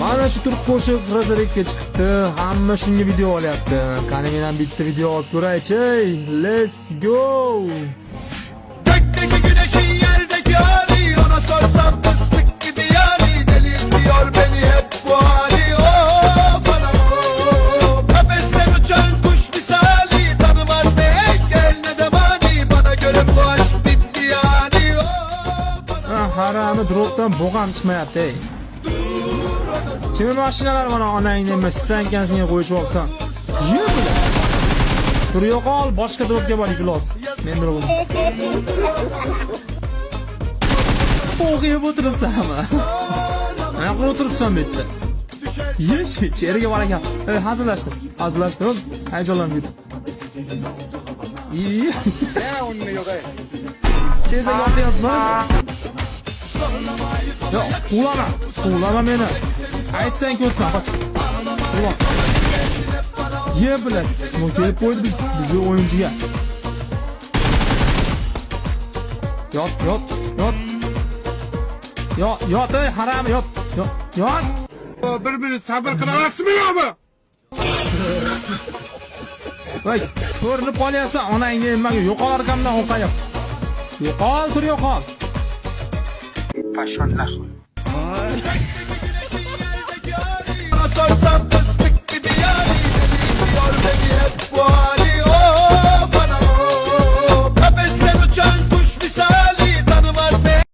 Mana shu turib qo'shiq razryadga chiqibdi. Hamma shunga video olyapti. Qani men ham bitta video olib ko'raychi. Let's go. Gökteki güneşin yerdeki hali, ona sorsam fıstık gibi yani. Delirtiyor beni hep bu hali. Of anam of. Kafesten uçan kuş misali, tanımaz ne engel ne de mani. Bana göre bu aşk bitti yani. Of anam. Harami dropdan bo'g'am chiqmayapti. Kimi mashinalar mana onangni emas, stankansiga qo'yishib olsan. Yur bilan. Tur yo'qol, boshqa dropga bor ilos. Men dropim. O'g'ib o'tiribsanmi? Anaqa o'tiribsan bu yerda. Yesh, yerga bor ekan. Hazillashdim. Hayajonlanib yurdim. Tezak yotyapman. Yo'q, quvlama meni. Aytsang ko'rsan, qoch. Ulan. Ye bilan. Bu kelib qo'ydi bizni o'yinchiga. Yot. Yot, ey haram, yot. Yot. Bir minut sabr qilasizmi yo'qmi? Voy, ko'rinib qolyapsan, onangni nimaga yo'qol arkamdan o'qayap. Yo'qol, tur yo'qol. Pashonlar.